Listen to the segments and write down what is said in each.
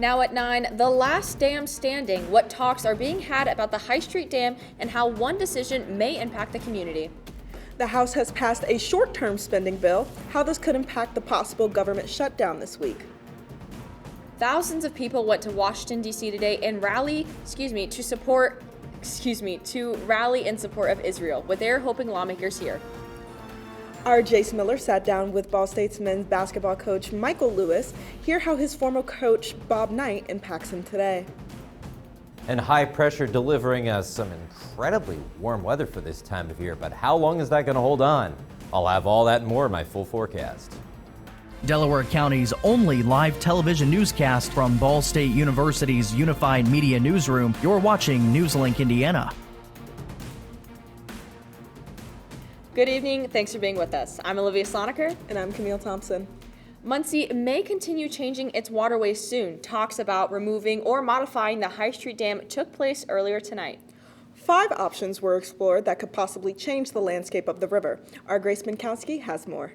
Now at 9, the last dam standing. What talks are being had about the High Street Dam and how one decision may impact the community. The House has passed a short-term spending bill. How this could impact the possible government shutdown this week. Thousands of people went to Washington, D.C. today and rally in support of Israel, with they're hoping lawmakers here. Our Jace Miller sat down with Ball State's men's basketball coach Michael Lewis. Hear how his former coach Bob Knight impacts him today. And high pressure delivering us some incredibly warm weather for this time of year, but how long is that going to hold on? I'll have all that and more in my full forecast. Delaware County's only live television newscast from Ball State University's Unified Media Newsroom. You're watching NewsLink Indiana. Good evening. Thanks for being with us. I'm Olivia Soniker. And I'm Camille Thompson. Muncie may continue changing its waterways soon. Talks about removing or modifying the High Street Dam took place earlier tonight. 5 options were explored that could possibly change the landscape of the river. Our Grace Minkowski has more.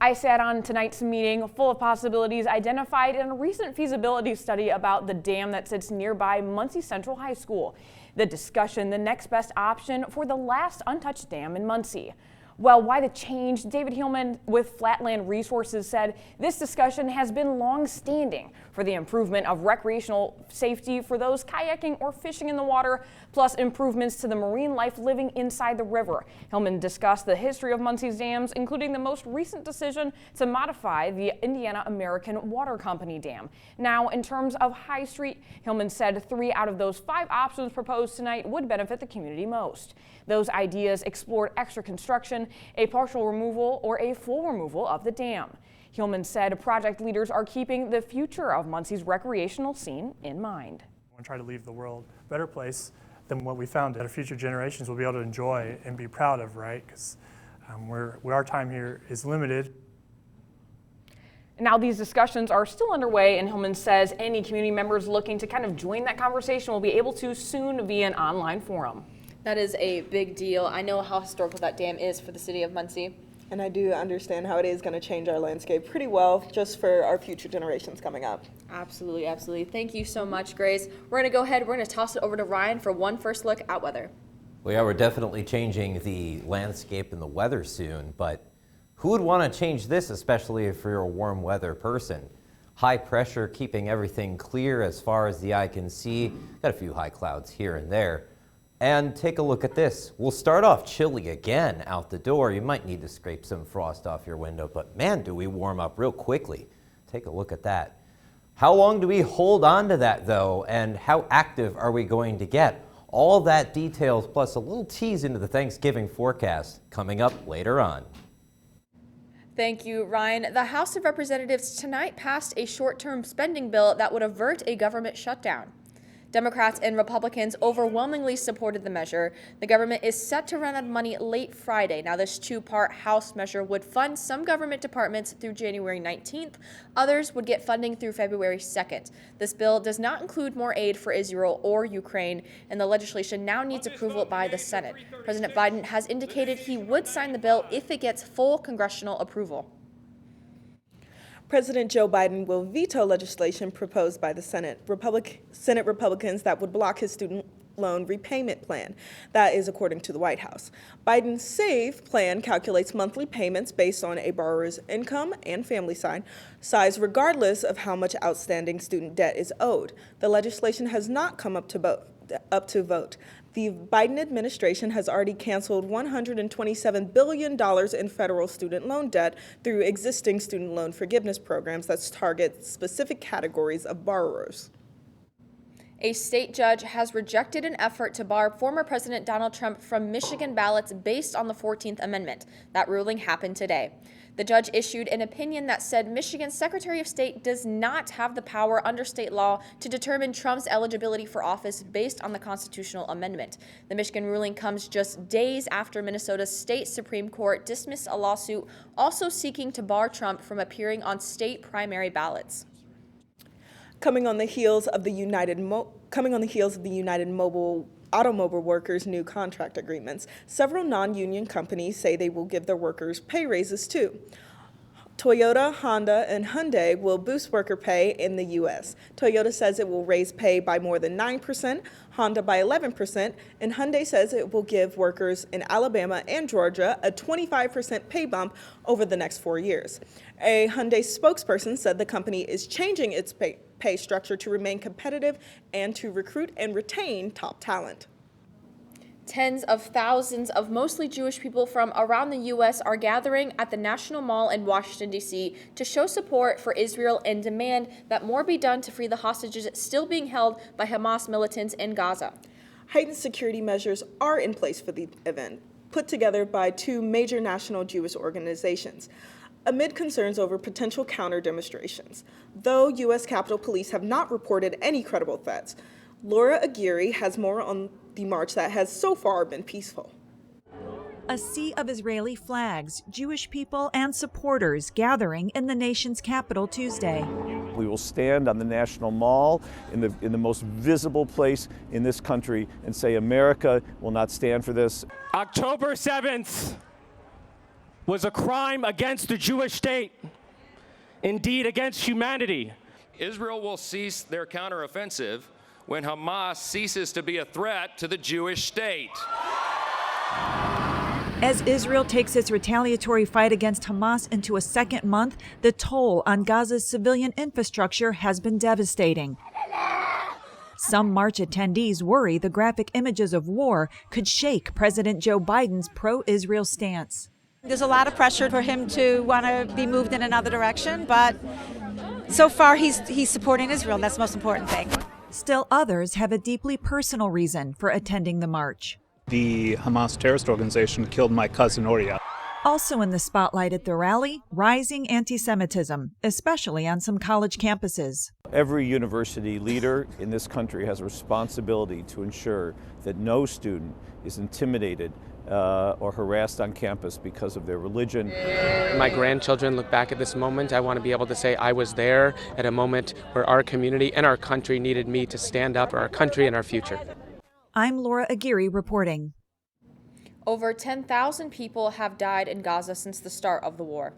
I sat on tonight's meeting full of possibilities identified in a recent feasibility study about the dam that sits nearby Muncie Central High School. The discussion, the next best option for the last untouched dam in Muncie. Well, why the change? David Hillman with Flatland Resources said this discussion has been long-standing for the improvement of recreational safety for those kayaking or fishing in the water, plus improvements to the marine life living inside the river. Hillman discussed the history of Muncie's dams, including the most recent decision to modify the Indiana American Water Company Dam. Now, in terms of High Street, Hillman said 3 out of those 5 options proposed tonight would benefit the community most. Those ideas explored extra construction, a partial removal, or a full removal of the dam. Hillman said project leaders are keeping the future of Muncie's recreational scene in mind. I want to try to leave the world a better place than what we found it. Our future generations will be able to enjoy and be proud of, right? Because our time here is limited. Now these discussions are still underway, and Hillman says any community members looking to kind of join that conversation will be able to soon via an online forum. That is a big deal. I know how historical that dam is for the city of Muncie. And I do understand how it is going to change our landscape pretty well just for our future generations coming up. Absolutely, absolutely. Thank you so much, Grace. We're going to go ahead. We're going to toss it over to Ryan for one first look at weather. Well, yeah, we're definitely changing the landscape and the weather soon, but who would want to change this, especially if you're a warm weather person? High pressure keeping everything clear as far as the eye can see. Got a few high clouds here and there. And take a look at this. We'll start off chilly again out the door. You might need to scrape some frost off your window, but man, do we warm up real quickly. Take a look at that. How long do we hold on to that though, and how active are we going to get? All that details plus a little tease into the Thanksgiving forecast coming up later on. Thank you, Ryan. The House of Representatives tonight passed a short-term spending bill that would avert a government shutdown. Democrats and Republicans overwhelmingly supported the measure. The government is set to run out of money late Friday. Now, this 2-part House measure would fund some government departments through January 19th. Others would get funding through February 2nd. This bill does not include more aid for Israel or Ukraine, and the legislation now needs approval by the Senate. President Biden has indicated he would sign the bill if it gets full congressional approval. President Joe Biden will veto legislation proposed by the Senate Republicans that would block his student loan repayment plan. That is according to the White House. Biden's SAVE plan calculates monthly payments based on a borrower's income and family size, regardless of how much outstanding student debt is owed. The legislation has not come up to vote. The Biden administration has already canceled $127 billion in federal student loan debt through existing student loan forgiveness programs that target specific categories of borrowers. A state judge has rejected an effort to bar former President Donald Trump from Michigan ballots based on the 14th Amendment. That ruling happened today. The judge issued an opinion that said Michigan's Secretary of State does not have the power under state law to determine Trump's eligibility for office based on the constitutional amendment. The Michigan ruling comes just days after Minnesota's state Supreme Court dismissed a lawsuit also seeking to bar Trump from appearing on state primary ballots. Coming on the heels of the United Mobile automobile workers' new contract agreements, several non-union companies say they will give their workers pay raises too. Toyota, Honda, and Hyundai will boost worker pay in the U.S. Toyota says it will raise pay by more than 9%, Honda by 11%, and Hyundai says it will give workers in Alabama and Georgia a 25% pay bump over the next 4 years. A Hyundai spokesperson said the company is changing its pay structure to remain competitive and to recruit and retain top talent. Tens of thousands of mostly Jewish people from around the U.S. are gathering at the National Mall in Washington, D.C. to show support for Israel and demand that more be done to free the hostages still being held by Hamas militants in Gaza. Heightened security measures are in place for the event, put together by two major national Jewish organizations, amid concerns over potential counter-demonstrations. Though U.S. Capitol Police have not reported any credible threats, Laura Aguirre has more on the march that has so far been peaceful. A sea of Israeli flags, Jewish people, and supporters gathering in the nation's capital Tuesday. We will stand on the National Mall in the most visible place in this country and say America will not stand for this. October 7th was a crime against the Jewish state, indeed against humanity. Israel will cease their counteroffensive when Hamas ceases to be a threat to the Jewish state. As Israel takes its retaliatory fight against Hamas into a second month, the toll on Gaza's civilian infrastructure has been devastating. Some march attendees worry the graphic images of war could shake President Joe Biden's pro-Israel stance. There's a lot of pressure for him to want to be moved in another direction, but so far he's supporting Israel. That's the most important thing. Still others have a deeply personal reason for attending the march. The Hamas terrorist organization killed my cousin Oria. Also in the spotlight at the rally, rising anti-Semitism, especially on some college campuses. Every university leader in this country has a responsibility to ensure that no student is intimidated or harassed on campus because of their religion. My grandchildren look back at this moment. I want to be able to say I was there at a moment where our community and our country needed me to stand up for our country and our future. I'm Laura Aguirre reporting. Over 10,000 people have died in Gaza since the start of the war.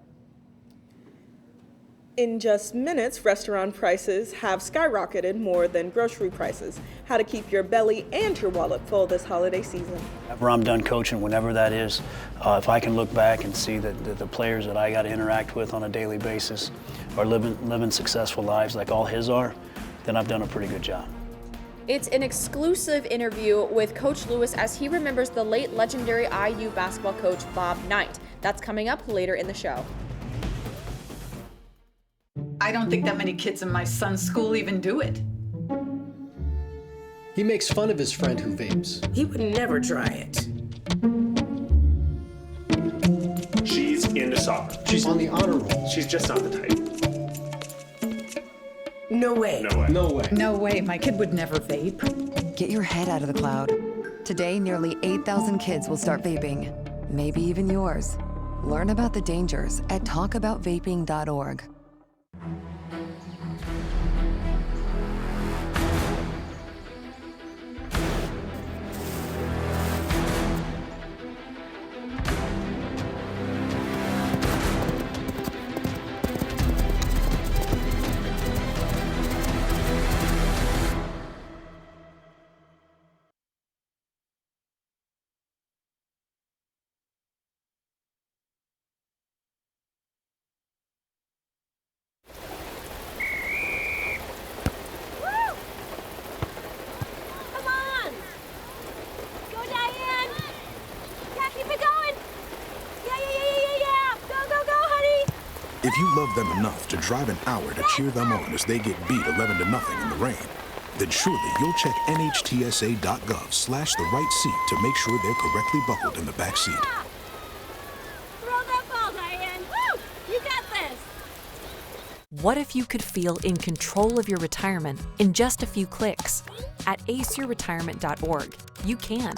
In just minutes, restaurant prices have skyrocketed more than grocery prices. How to keep your belly and your wallet full this holiday season. Whenever I'm done coaching, whenever that is, if I can look back and see that the players that I got to interact with on a daily basis are living successful lives like all his are, then I've done a pretty good job. It's an exclusive interview with Coach Lewis as he remembers the late legendary IU basketball coach Bob Knight. That's coming up later in the show. I don't think that many kids in my son's school even do it. He makes fun of his friend who vapes. He would never try it. She's into soccer. She's on the honor roll. She's just not the type. No way. No way. No way. No way. My kid would never vape. Get your head out of the cloud. Today, nearly 8,000 kids will start vaping. Maybe even yours. Learn about the dangers at talkaboutvaping.org. If you love them enough to drive an hour to cheer them on as they get beat 11-0 in the rain, then surely you'll check NHTSA.gov/the right seat to make sure they're correctly buckled in the back seat. Throw that ball, Diane. Woo! You got this. What if you could feel in control of your retirement in just a few clicks? At aceyourretirement.org, you can.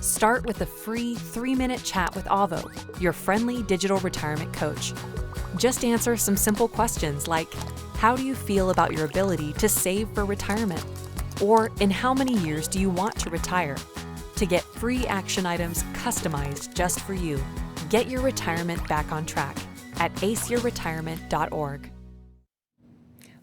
Start with a free 3-minute chat with Avo, your friendly digital retirement coach. Just answer some simple questions like, how do you feel about your ability to save for retirement? Or in how many years do you want to retire? To get free action items customized just for you. Get your retirement back on track. at aceyourretirement.org.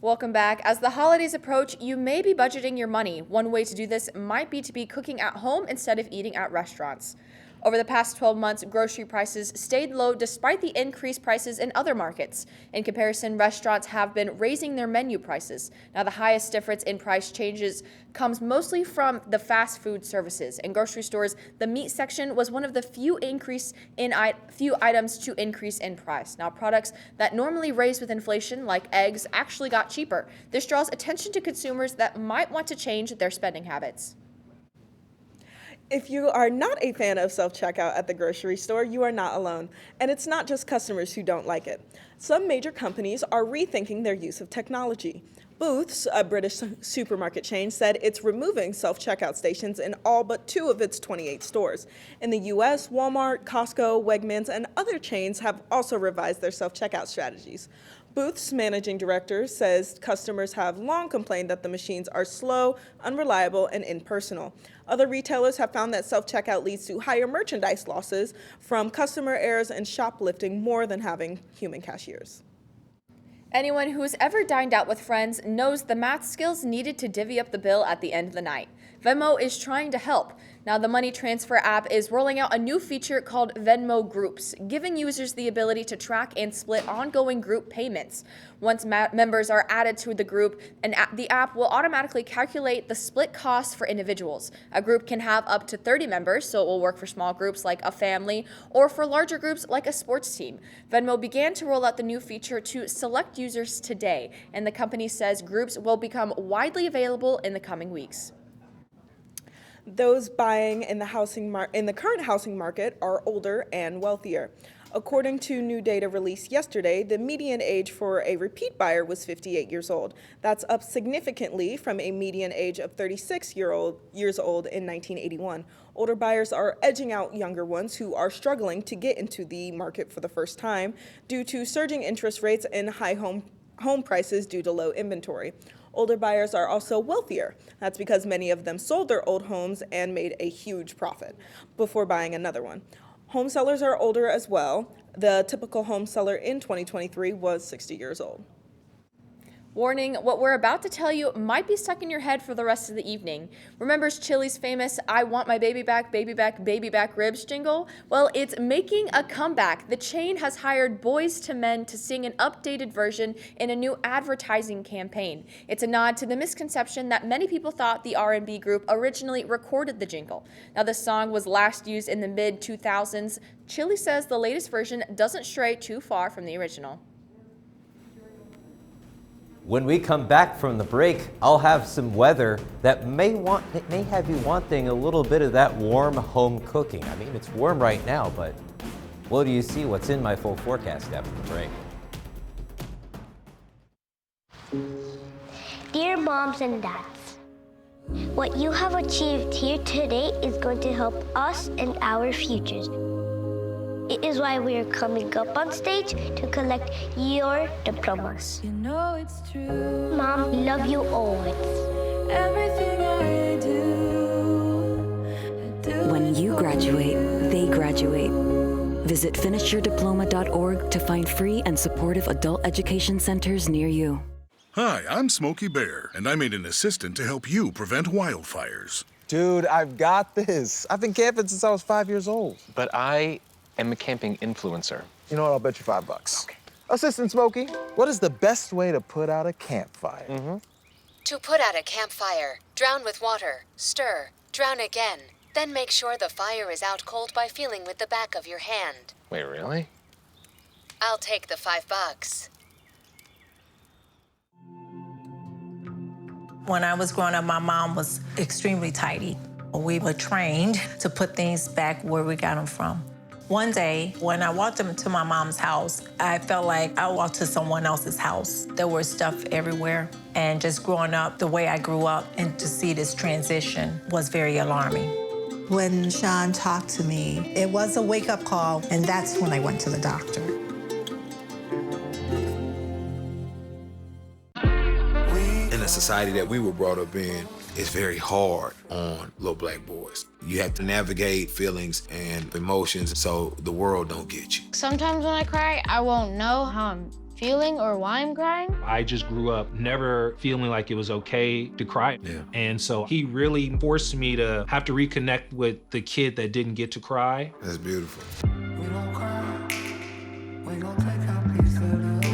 Welcome back. As the holidays approach, you may be budgeting your money. One way to do this might be to be cooking at home instead of eating at restaurants. Over the past 12 months, grocery prices stayed low despite the increased prices in other markets. In comparison, restaurants have been raising their menu prices. Now, the highest difference in price changes comes mostly from the fast food services. In grocery stores, the meat section was one of the few items to increase in price. Now, products that normally raise with inflation, like eggs, actually got cheaper. This draws attention to consumers that might want to change their spending habits. If you are not a fan of self-checkout at the grocery store, you are not alone. And it's not just customers who don't like it. Some major companies are rethinking their use of technology. Booths, a British supermarket chain, said it's removing self-checkout stations in all but 2 of its 28 stores. In the U.S., Walmart, Costco, Wegmans, and other chains have also revised their self-checkout strategies. Booth's managing director says customers have long complained that the machines are slow, unreliable, and impersonal. Other retailers have found that self-checkout leads to higher merchandise losses from customer errors and shoplifting more than having human cashiers. Anyone who's ever dined out with friends knows the math skills needed to divvy up the bill at the end of the night. Venmo is trying to help. Now, the money transfer app is rolling out a new feature called Venmo Groups, giving users the ability to track and split ongoing group payments. Once members are added to the group, the app will automatically calculate the split costs for individuals. A group can have up to 30 members, so it will work for small groups like a family or for larger groups like a sports team. Venmo began to roll out the new feature to select users today, and the company says groups will become widely available in the coming weeks. Those buying in the current housing market are older and wealthier. According to new data released yesterday, the median age for a repeat buyer was 58 years old. That's up significantly from a median age of 36 years old in 1981. Older buyers are edging out younger ones who are struggling to get into the market for the first time due to surging interest rates and high home prices due to low inventory. Older buyers are also wealthier. That's because many of them sold their old homes and made a huge profit before buying another one. Home sellers are older as well. The typical home seller in 2023 was 60 years old. Warning, what we're about to tell you might be stuck in your head for the rest of the evening. Remembers Chili's famous "I want my baby back, baby back, baby back" ribs jingle? Well, it's making a comeback. The chain has hired Boyz II Men to sing an updated version in a new advertising campaign. It's a nod to the misconception that many people thought the R&B group originally recorded the jingle. Now, the song was last used in the mid-2000s. Chili says the latest version doesn't stray too far from the original. When we come back from the break, I'll have some weather that may have you wanting a little bit of that warm home cooking. I mean, it's warm right now, but what do you see? What's in my full forecast after the break? Dear moms and dads, what you have achieved here today is going to help us and our futures. It is why we are coming up on stage to collect your diplomas. You know it's true. Mom, love you always. Everything I do. When you graduate, they graduate. Visit finishyourdiploma.org to find free and supportive adult education centers near you. Hi, I'm Smokey Bear, and I made an assistant to help you prevent wildfires. Dude, I've got this. I've been camping since I was 5 years old. But I am a camping influencer. You know what? I'll bet you $5. Okay. Assistant Smokey, what is the best way to put out a campfire? To put out a campfire, drown with water, stir, drown again. Then make sure the fire is out cold by feeling with the back of your hand. Wait, really? I'll take the $5. When I was growing up, my mom was extremely tidy. We were trained to put things back where we got them from. One day, when I walked into my mom's house, I felt like I walked to someone else's house. There was stuff everywhere. And just growing up the way I grew up and to see this transition was very alarming. When Sean talked to me, it was a wake-up call, and that's when I went to the doctor. In the society that we were brought up in, is very hard on little black boys. You have to navigate feelings and emotions so the world don't get you. Sometimes when I cry, I won't know how I'm feeling or why I'm crying. I just grew up never feeling like it was okay to cry. Yeah. And so he really forced me to have to reconnect with the kid that didn't get to cry. That's beautiful. We don't cry, we gon' take our piece of the pie.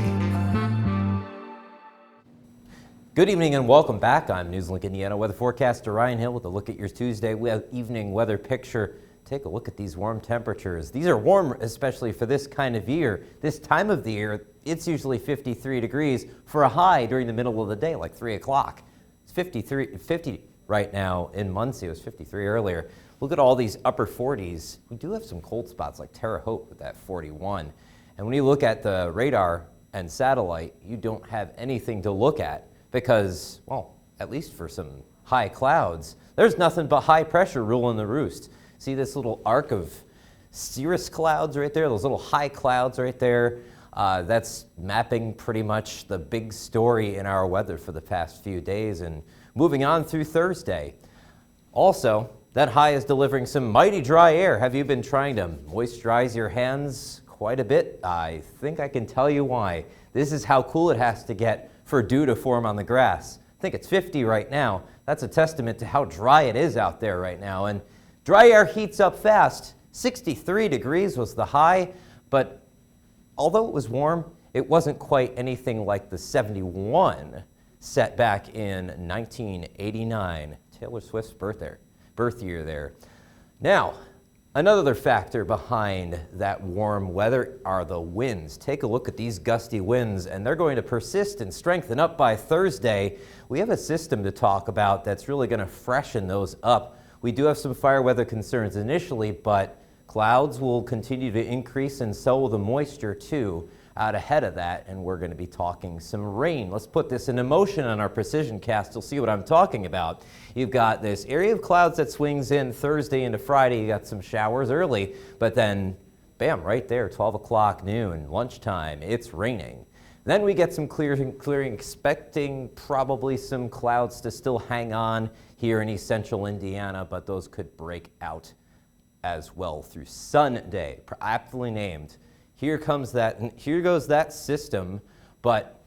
Good evening and welcome back. I'm NewsLink Indiana weather forecaster Ryan Hill with a look at your Tuesday evening weather picture. Take a look at these warm temperatures. These are warm, especially for this kind of year. This time of the year, it's usually 53 degrees for a high during the middle of the day, like 3 o'clock. It's 50 right now in Muncie. It was 53 earlier. Look at all these upper 40s. We do have some cold spots like Terre Haute with that 41. And when you look at the radar and satellite, you don't have anything to look at because, well, at least for some high clouds, there's nothing but high pressure ruling the roost. See this little arc of cirrus clouds right there, those little high clouds right there? That's mapping pretty much the big story in our weather for the past few days and moving on through Thursday. Also, that high is delivering some mighty dry air. Have you been trying to moisturize your hands quite a bit? I think I can tell you why. This is how cool it has to get for dew to form on the grass. I think it's 50 right now. That's a testament to how dry it is out there right now. And dry air heats up fast. 63 degrees was the high, but although it was warm, it wasn't quite anything like the 71 set back in 1989, Taylor Swift's birth year there. Now, another factor behind that warm weather are the winds. Take a look at these gusty winds, and they're going to persist and strengthen up by Thursday. We have a system to talk about that's really going to freshen those up. We do have some fire weather concerns initially, but clouds will continue to increase and so will the moisture too out ahead of that, and we're going to be talking some rain. Let's put this into motion on our precision cast. You'll see what I'm talking about. You've got this area of clouds that swings in Thursday into Friday. You got some showers early, but then bam, right there, 12 o'clock noon, lunchtime, it's raining. Then we get some clearing, expecting probably some clouds to still hang on here in East Central Indiana, but those could break out as well through Sunday, aptly named. Here goes that system, but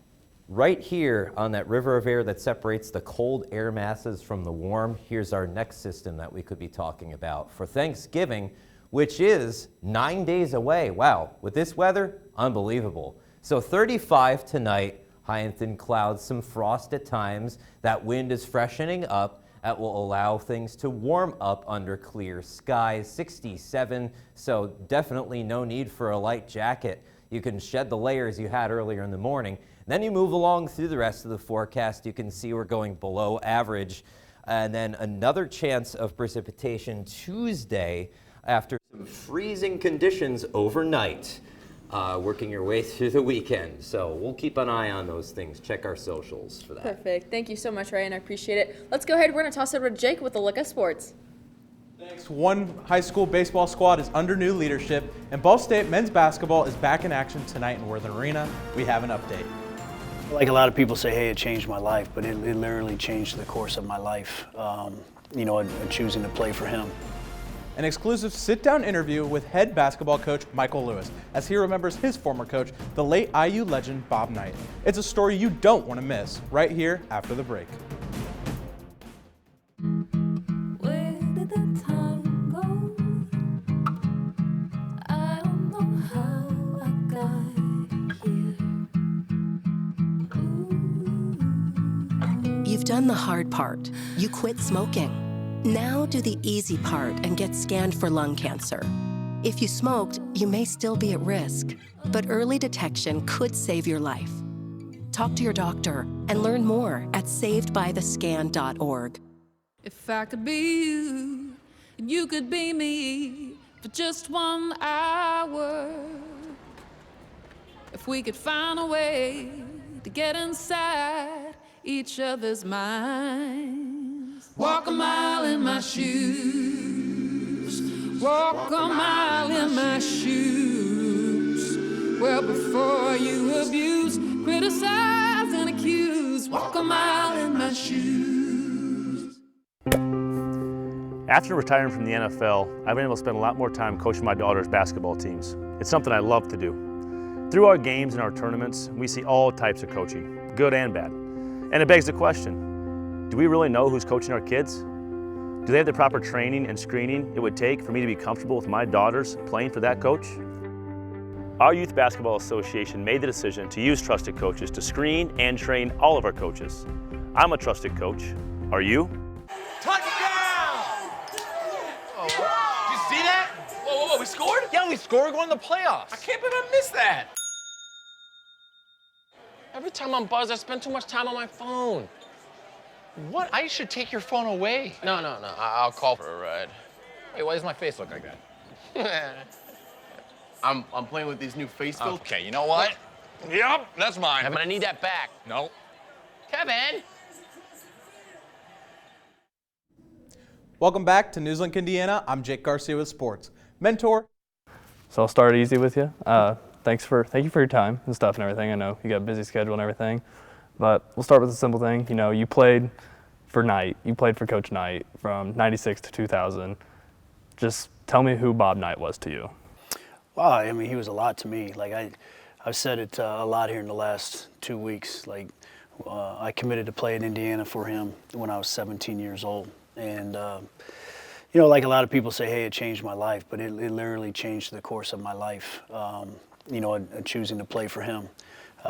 right here on that river of air that separates the cold air masses from the warm, here's our next system that we could be talking about for Thanksgiving, which is 9 days away. Wow, with this weather, unbelievable. So 35 tonight, high and thin clouds, some frost at times. That wind is freshening up. That will allow things to warm up under clear skies. 67, so definitely no need for a light jacket. You can shed the layers you had earlier in the morning. Then you move along through the rest of the forecast. You can see we're going below average. And then another chance of precipitation Tuesday after some freezing conditions overnight. Working your way through the weekend. So we'll keep an eye on those things. Check our socials for that. Perfect. Thank you so much, Ryan. I appreciate it. Let's go ahead. We're going to toss it over to Jake with a look at sports. Thanks. One high school baseball squad is under new leadership, and Ball State men's basketball is back in action tonight in Worthing Arena. We have an update. Like a lot of people say, hey, it changed my life, but it literally changed the course of my life, choosing to play for him. An exclusive sit-down interview with head basketball coach Michael Lewis as he remembers his former coach, the late IU legend Bob Knight. It's a story you don't want to miss, right here after the break. Where did the time go? I don't know how I got here. You've done the hard part. You quit smoking. Now do the easy part and get scanned for lung cancer. If you smoked, you may still be at risk, but early detection could save your life. Talk to your doctor and learn more at savedbythescan.org. If I could be you, and you could be me for just 1 hour. If we could find a way to get inside each other's minds. Walk a mile in my shoes. Walk a mile in my shoes. Well, before you abuse, criticize, and accuse. Walk a mile in my shoes. After retiring from the NFL, I've been able to spend a lot more time coaching my daughter's basketball teams. It's something I love to do. Through our games and our tournaments, we see all types of coaching, good and bad. And it begs the question, do we really know who's coaching our kids? Do they have the proper training and screening it would take for me to be comfortable with my daughters playing for that coach? Our Youth Basketball Association made the decision to use trusted coaches to screen and train all of our coaches. I'm a trusted coach. Are you? Did you see that? Whoa, we scored? Yeah, we scored. We're going to the playoffs. I can't believe I missed that. Every time I'm buzzed, I spend too much time on my phone. What? I should take your phone away. No. I'll call for a ride. Hey, why does my face look like that? I'm playing with these new face filters. Okay, you know what? Yep, that's mine. I'm gonna need that back. No. Kevin! Welcome back to NewsLink Indiana. I'm Jake Garcia with sports. Mentor. So I'll start easy with you. Thank you for your time and stuff and everything. I know you got a busy schedule and everything, but we'll start with a simple thing. You know, you played for Knight. You played for Coach Knight from '96 to 2000. Just tell me who Bob Knight was to you. Well, I mean, he was a lot to me. Like I've said it a lot here in the last 2 weeks. Like I committed to play in Indiana for him when I was 17 years old. And, you know, like a lot of people say, hey, it changed my life, but it literally changed the course of my life, you know, choosing to play for him.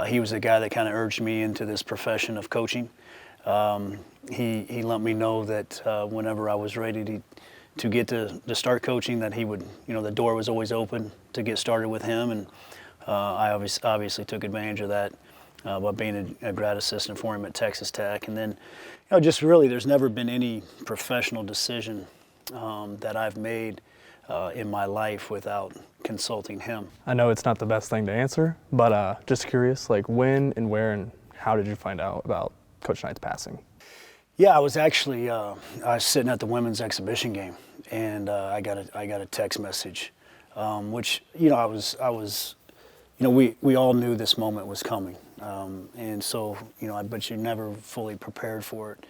He was the guy that kind of urged me into this profession of coaching. He let me know that whenever I was ready to get to start coaching, that he would, you know, the door was always open to get started with him. And I obviously took advantage of that by being a grad assistant for him at Texas Tech. And then, you know, just really, there's never been any professional decision that I've made in my life without consulting him. I know it's not the best thing to answer, but just curious, like when and where and how did you find out about Coach Knight's passing? Yeah, I was actually I was sitting at the women's exhibition game, and I got a text message, which, you know, I was, you know, we all knew this moment was coming, and so, you know, but you're never fully prepared for it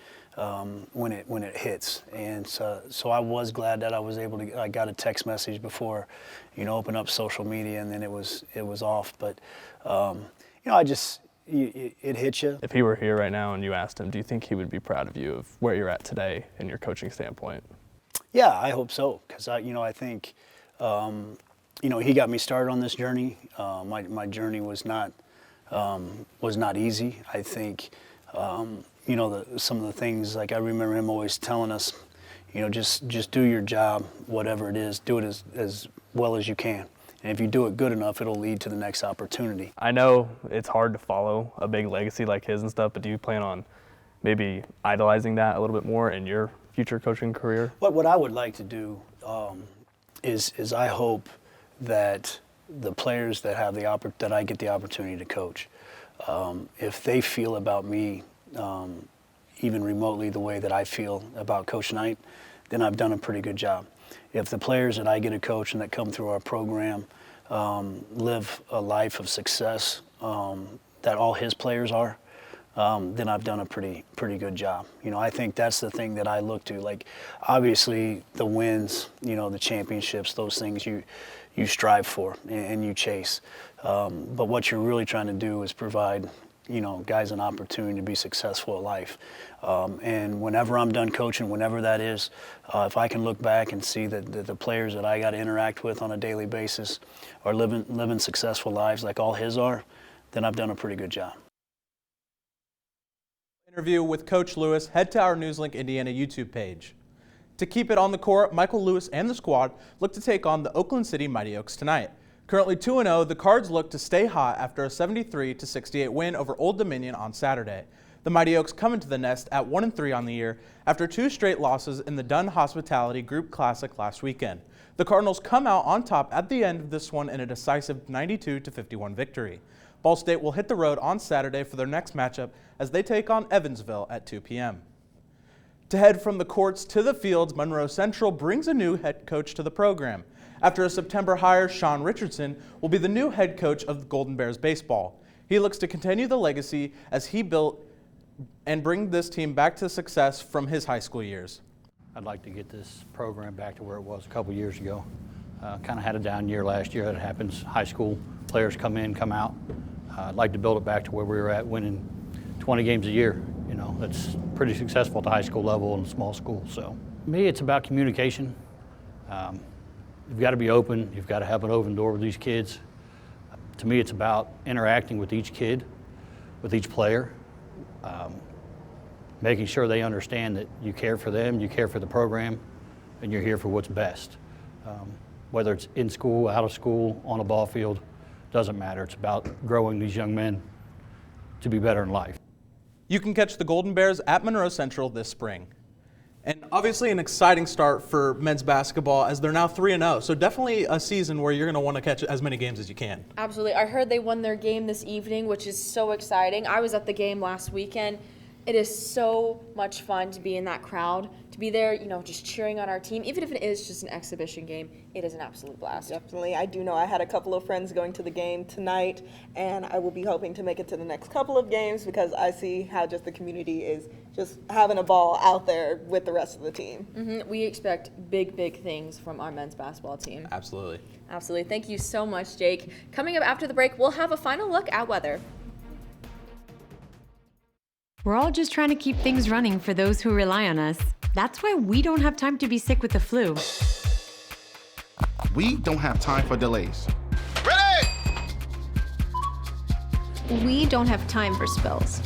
when it hits, and so I was glad that I got a text message before, you know, open up social media, and then it was off, but you know, it hit you. If he were here right now and you asked him, do you think he would be proud of you of where you're at today in your coaching standpoint? Yeah, I hope so, because I think, you know, he got me started on this journey. My journey was not easy. I think, you know, some of the things, like I remember him always telling us, you know, just do your job, whatever it is, do it as well as you can. And if you do it good enough, it'll lead to the next opportunity. I know it's hard to follow a big legacy like his and stuff, but do you plan on maybe idolizing that a little bit more in your future coaching career? What I would like to do is I hope that the players that have that I get the opportunity to coach, if they feel about me even remotely the way that I feel about Coach Knight, then I've done a pretty good job. If the players that I get to coach and that come through our program live a life of success that all his players are, then I've done a pretty good job. You know, I think that's the thing that I look to. Like, obviously, the wins, you know, the championships, those things you strive for and you chase. But what you're really trying to do is provide, you know, guys an opportunity to be successful at life. And whenever I'm done coaching, whenever that is, if I can look back and see that the players that I got to interact with on a daily basis are living successful lives like all his are, then I've done a pretty good job. Interview with Coach Lewis, head to our NewsLink Indiana YouTube page. To keep it on the court, Michael Lewis and the squad look to take on the Oakland City Mighty Oaks tonight. Currently 2-0, the Cards look to stay hot after a 73-68 win over Old Dominion on Saturday. The Mighty Oaks come into the nest at 1-3 on the year after 2 straight losses in the Dunn Hospitality Group Classic last weekend. The Cardinals come out on top at the end of this one in a decisive 92-51 victory. Ball State will hit the road on Saturday for their next matchup as they take on Evansville at 2 p.m. To head from the courts to the fields, Monroe Central brings a new head coach to the program. After a September hire, Sean Richardson will be the new head coach of the Golden Bears baseball. He looks to continue the legacy as he built and bring this team back to success from his high school years. I'd like to get this program back to where it was a couple years ago. Kind of had a down year last year. That happens. High school players come in, come out. I'd like to build it back to where we were at, winning 20 games a year. You know, that's pretty successful at the high school level in a small school. So, me, it's about communication. You've got to be open. You've got to have an open door with these kids. To me, it's about interacting with each kid, with each player, making sure they understand that you care for them, you care for the program, and you're here for what's best. Whether it's in school, out of school, on a ball field, doesn't matter. It's about growing these young men to be better in life. You can catch the Golden Bears at Monroe Central this spring. And obviously an exciting start for men's basketball as they're now 3-0. So definitely a season where you're going to want to catch as many games as you can. Absolutely. I heard they won their game this evening, which is so exciting. I was at the game last weekend. It is so much fun to be in that crowd, to be there, you know, just cheering on our team. Even if it is just an exhibition game, it is an absolute blast. Definitely. I do know I had a couple of friends going to the game tonight, and I will be hoping to make it to the next couple of games because I see how just the community is just having a ball out there with the rest of the team. Mm-hmm. We expect big, big things from our men's basketball team. Absolutely. Absolutely. Thank you so much, Jake. Coming up after the break, we'll have a final look at weather. We're all just trying to keep things running for those who rely on us. That's why we don't have time to be sick with the flu. We don't have time for delays. We don't have time for spills.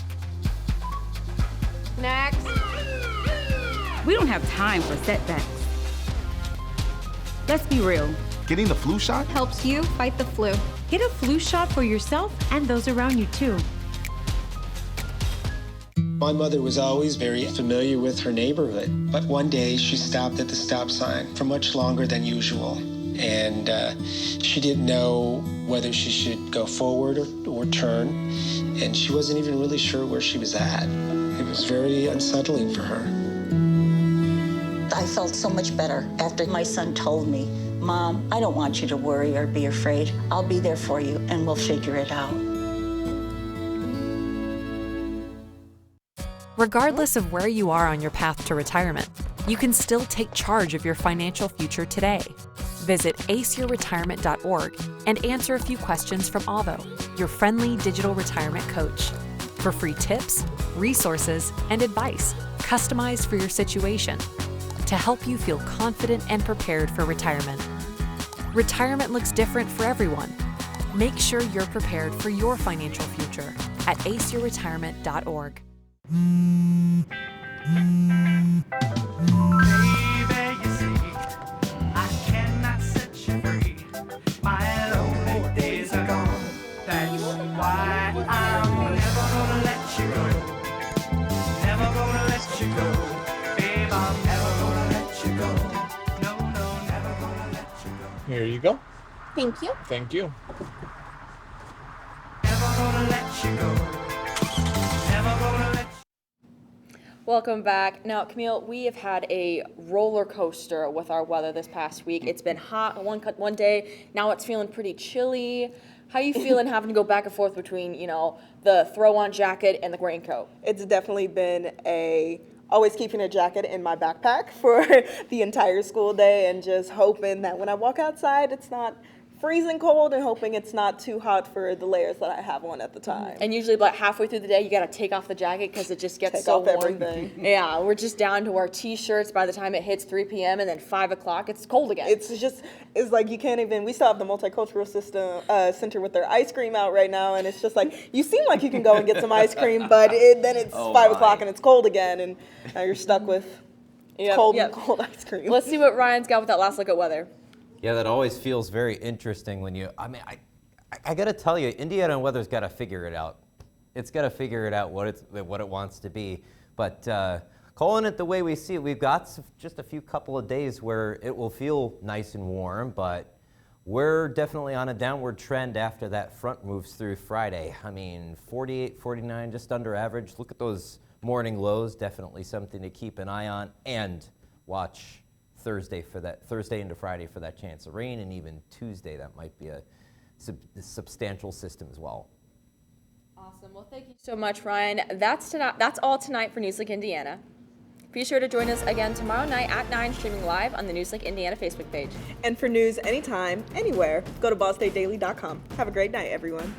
Next. We don't have time for setbacks. Let's be real. Getting the flu shot helps you fight the flu. Get a flu shot for yourself and those around you too. My mother was always very familiar with her neighborhood, but one day she stopped at the stop sign for much longer than usual. And she didn't know whether she should go forward or turn, and she wasn't even really sure where she was at. It was very unsettling for her. I felt so much better after my son told me, "Mom, I don't want you to worry or be afraid. I'll be there for you, and we'll figure it out." Regardless of where you are on your path to retirement, you can still take charge of your financial future today. Visit aceyourretirement.org and answer a few questions from Avo, your friendly digital retirement coach, for free tips, resources, and advice customized for your situation to help you feel confident and prepared for retirement. Retirement looks different for everyone. Make sure you're prepared for your financial future at aceyourretirement.org. Here you go. Thank you. Thank you. Welcome back. Now, Camille, we have had a roller coaster with our weather this past week. It's been hot one day. Now it's feeling pretty chilly. How are you feeling having to go back and forth between, you know, the throw-on jacket and the raincoat? It's definitely been always keeping a jacket in my backpack for the entire school day and just hoping that when I walk outside, it's not freezing cold and hoping it's not too hot for the layers that I have on at the time. And usually about halfway through the day, you got to take off the jacket because it just gets so off warm. everything. Yeah, we're just down to our T-shirts by the time it hits 3 p.m. and then 5 o'clock, it's cold again. It's like you can't even, we still have the multicultural center with their ice cream out right now, and it's just like, you seem like you can go and get some ice cream, but then it's 5 o'clock and it's cold again, and now you're stuck with cold ice cream. Let's see what Ryan's got with that last look at weather. Yeah, that always feels very interesting when you, I got to tell you, Indiana weather's got to figure it out. It's got to figure it out what it wants to be. But calling it the way we see it, we've got just a few couple of days where it will feel nice and warm, but we're definitely on a downward trend after that front moves through Friday. 48, 49, just under average. Look at those morning lows, definitely something to keep an eye on, and watch Thursday into Friday for that chance of rain, and even Tuesday that might be a substantial system as well. Awesome. Well, thank you so much, Ryan. That's all tonight for NewsLink Indiana. Be sure to join us again tomorrow night at 9, streaming live on the NewsLink Indiana Facebook page. And for news anytime, anywhere, go to ballstatedaily.com. Have a great night, everyone.